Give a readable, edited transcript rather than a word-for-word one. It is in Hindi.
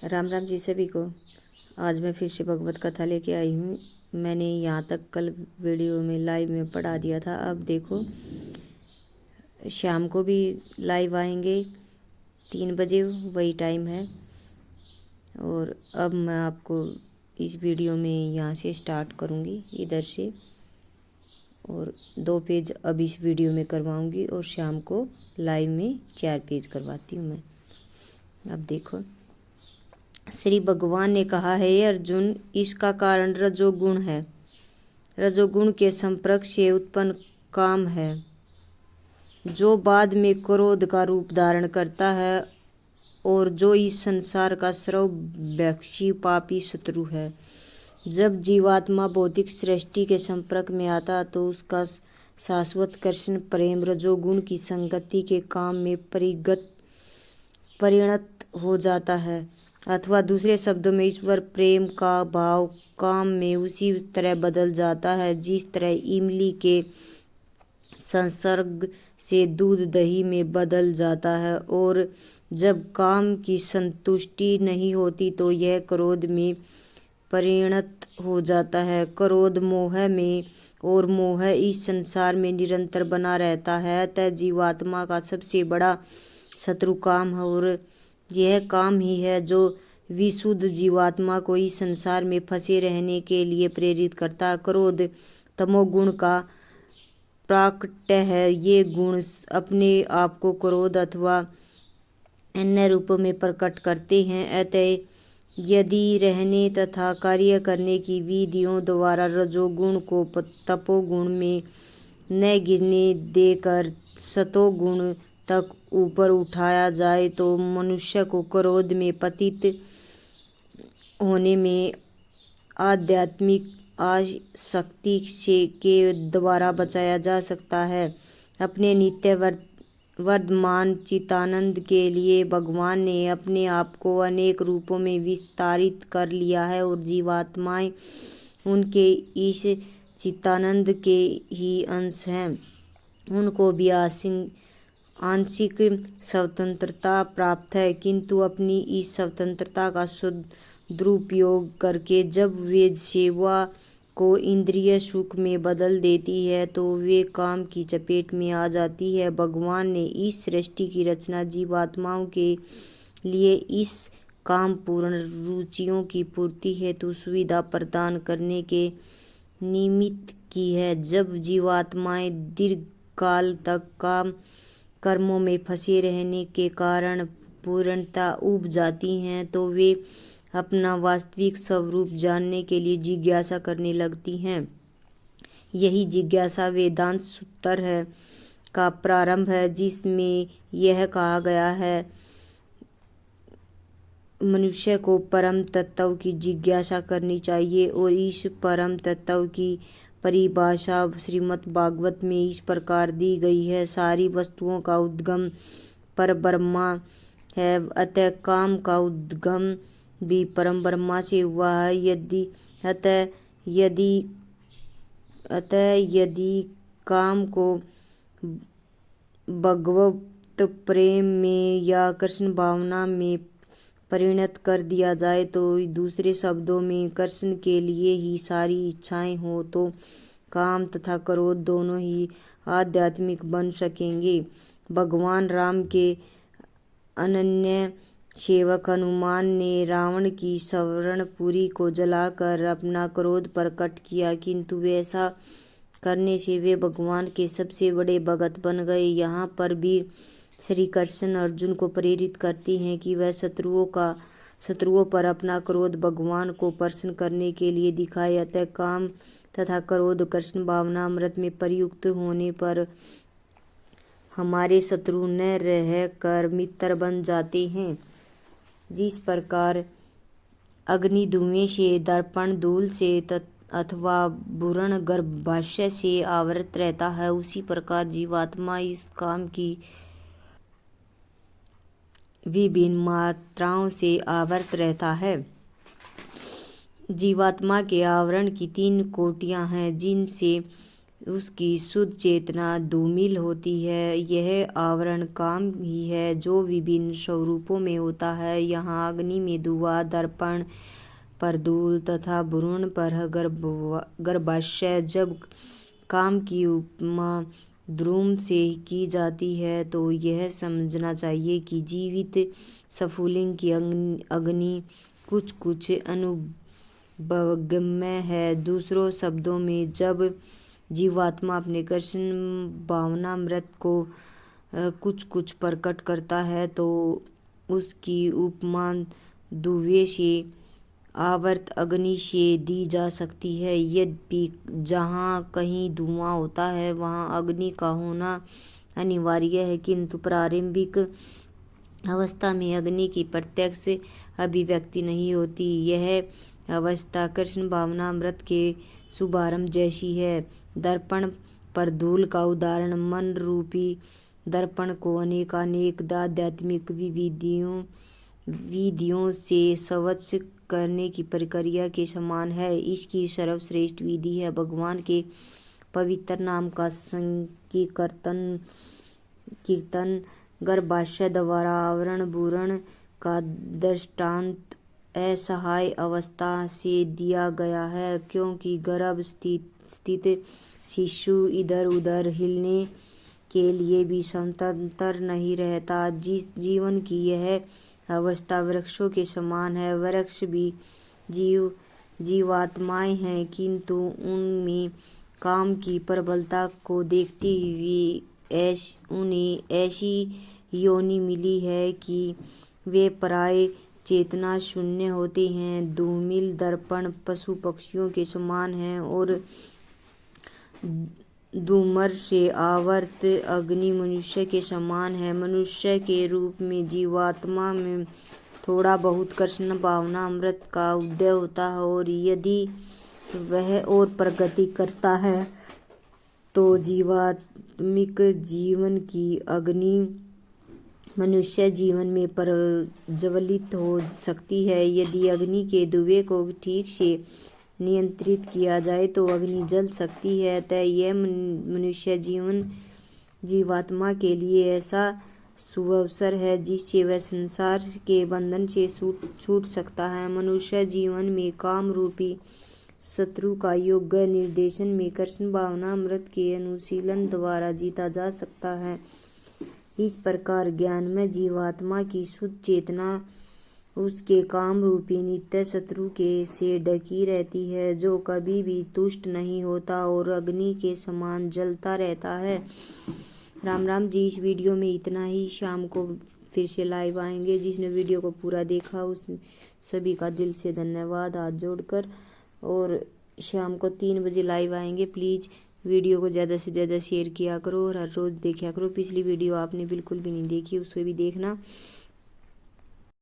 राम राम जी सभी को। आज मैं फिर से भगवत कथा लेके आई हूँ। मैंने यहाँ तक कल वीडियो में लाइव में पढ़ा दिया था। अब देखो शाम को भी लाइव आएंगे 3 बजे, वही टाइम है। और अब मैं आपको इस वीडियो में यहाँ से स्टार्ट करूँगी, इधर से, और 2 पेज अब इस वीडियो में करवाऊँगी और शाम को लाइव में 4 पेज करवाती हूँ मैं। अब देखो, श्री भगवान ने कहा है, अर्जुन, इसका कारण रजोगुण है। रजोगुण के संपर्क से उत्पन्न काम है, जो बाद में क्रोध का रूप धारण करता है और जो इस संसार का सर्वभक्षी पापी शत्रु है। जब जीवात्मा भौतिक सृष्टि के संपर्क में आता तो उसका शाश्वत कृष्ण प्रेम रजोगुण की संगति के काम में परिणत हो जाता है, अथवा दूसरे शब्दों में ईश्वर प्रेम का भाव काम में उसी तरह बदल जाता है जिस तरह इमली के संसर्ग से दूध दही में बदल जाता है। और जब काम की संतुष्टि नहीं होती तो यह क्रोध में परिणत हो जाता है। क्रोध मोह में, और मोह इस संसार में निरंतर बना रहता है। अतः जीवात्मा का सबसे बड़ा शत्रु काम है, और यह काम ही है जो विशुद्ध जीवात्मा को इस संसार में फंसे रहने के लिए प्रेरित करता है। क्रोध तमोगुण का प्राकट्य है। ये गुण अपने आप को क्रोध अथवा अन्य रूपों में प्रकट करते हैं। अतः यदि रहने तथा कार्य करने की विधियों द्वारा रजोगुण को तपोगुण में न गिरने देकर सतोगुण तक ऊपर उठाया जाए तो मनुष्य को क्रोध में पतित होने में आध्यात्मिक आसक्ति से के द्वारा बचाया जा सकता है। अपने नित्य वर्धमान चितानंद के लिए भगवान ने अपने आप को अनेक रूपों में विस्तारित कर लिया है, और जीवात्माएं उनके इस चितानंद के ही अंश हैं। उनको भी आंशिक स्वतंत्रता प्राप्त है, किंतु अपनी इस स्वतंत्रता का दुरुपयोग करके जब वे सेवा को इंद्रिय सुख में बदल देती है तो वे काम की चपेट में आ जाती है। भगवान ने इस सृष्टि की रचना जीवात्माओं के लिए इस काम पूर्ण रुचियों की पूर्ति हेतु सुविधा प्रदान करने के निमित्त की है। जब जीवात्माएं दीर्घ काल तक कर्मों में फंसे रहने के कारण पूर्णता उब जाती हैं तो वे अपना वास्तविक स्वरूप जानने के लिए जिज्ञासा करने लगती हैं। यही जिज्ञासा वेदांत सूत्र है का प्रारंभ है, जिसमें यह कहा गया है, मनुष्य को परम तत्व की जिज्ञासा करनी चाहिए। और इस परम तत्व की परिभाषा श्रीमद् भागवत में इस प्रकार दी गई है, सारी वस्तुओं का उद्गम परब्रह्मा है, अतः काम का उद्गम भी परम ब्रह्मा से हुआ है। अतः यदि काम को भगवत प्रेम में या कृष्ण भावना में परिणत कर दिया जाए तो दूसरे शब्दों में कृष्ण के लिए ही सारी इच्छाएं हो तो काम तथा क्रोध दोनों ही आध्यात्मिक बन सकेंगे। भगवान राम के अनन्य सेवक हनुमान ने रावण की स्वर्णपुरी को जलाकर अपना क्रोध प्रकट किया, किंतु ऐसा करने से वे भगवान के सबसे बड़े भगत बन गए। यहाँ पर भी श्री कृष्ण अर्जुन को प्रेरित करते हैं कि वह शत्रुओं पर अपना क्रोध भगवान को प्रसन्न करने के लिए दिखाए। अतः काम तथा क्रोध कृष्ण भावना अमृत में प्रयुक्त होने पर हमारे शत्रु न रह कर मित्र बन जाते हैं। जिस प्रकार अग्नि धुएं से, दर्पण धूल से अथवा बुरण गर्भाशय से आवृत रहता है, उसी प्रकार जीवात्मा इस काम की विभिन्न मात्राओं से आवृत रहता है। जीवात्मा के आवरण की 3 कोटियां हैं, जिनसे उसकी शुद्ध चेतना धूमिल होती है। यह आवरण काम ही है जो विभिन्न स्वरूपों में होता है। यहाँ अग्नि में धुआं, दर्पण पर धूल तथा भ्रूण पर गर्भाशय। जब काम की उपमा ध्रुव से की जाती है तो यह समझना चाहिए कि जीवित स्फुलिंग की अग्नि कुछ कुछ अनुभवगम्य है। दूसरों शब्दों में, जब जीवात्मा अपने कृष्ण भावनामृत को कुछ कुछ प्रकट करता है तो उसकी उपमा धुएं से आवर्त अग्नि से दी जा सकती है। यद्यपि जहाँ कहीं धुआं होता है वहाँ अग्नि का होना अनिवार्य है, किंतु प्रारंभिक अवस्था में अग्नि की प्रत्यक्ष अभिव्यक्ति नहीं होती। यह अवस्था कृष्ण भावनामृत के शुभारंभ जैसी है। दर्पण पर धूल का उदाहरण मन रूपी दर्पण को अनेकानेक आध्यात्मिक विधियों से स्वच्छ करने की प्रक्रिया के समान है। इसकी सर्वश्रेष्ठ विधि है भगवान के पवित्र नाम का कीर्तन। गर्भाशय द्वारा आवरण भ्रूण का दृष्टांत असहाय अवस्था से दिया गया है, क्योंकि गर्भ स्थित शिशु इधर उधर हिलने के लिए भी स्वतंत्र नहीं रहता। जिस जीवन की यह अवस्था वृक्षों के समान है। वृक्ष भी जीवात्माएं हैं, किंतु उनमें काम की प्रबलता को देखते हुए उन्हें ऐसी योनि मिली है कि वे प्राय चेतना शून्य होते हैं। धूमिल दर्पण पशु पक्षियों के समान है और धूम्र से आवर्त अग्नि मनुष्य के समान है। मनुष्य के रूप में जीवात्मा में थोड़ा बहुत कृष्ण भावना अमृत का उदय होता है, और यदि वह और प्रगति करता है तो जीवात्मिक जीवन की अग्नि मनुष्य जीवन में प्रज्वलित हो सकती है। यदि अग्नि के धुएं को ठीक से नियंत्रित किया जाए तो अग्नि जल सकती है। अतः यह मनुष्य जीवात्मा के लिए ऐसा सुअवसर है जिससे वह संसार के बंधन से छूट सकता है। मनुष्य जीवन में काम रूपी शत्रु का योग्य निर्देशन में कृष्ण भावना अमृत के अनुशीलन द्वारा जीता जा सकता है। इस प्रकार ज्ञान में जीवात्मा की शुद्ध चेतना उसके काम रूपी नित्य शत्रु से ढकी रहती है, जो कभी भी तुष्ट नहीं होता और अग्नि के समान जलता रहता है। राम राम जी। इस वीडियो में इतना ही। शाम को फिर से लाइव आएंगे। जिसने वीडियो को पूरा देखा उस सभी का दिल से धन्यवाद हाथ जोड़कर। और शाम को 3 बजे लाइव आएंगे। प्लीज़ वीडियो को ज़्यादा से ज़्यादा शेयर किया करो और हर रोज़ देखा करो। पिछली वीडियो आपने बिल्कुल भी नहीं देखी, उसे भी देखना।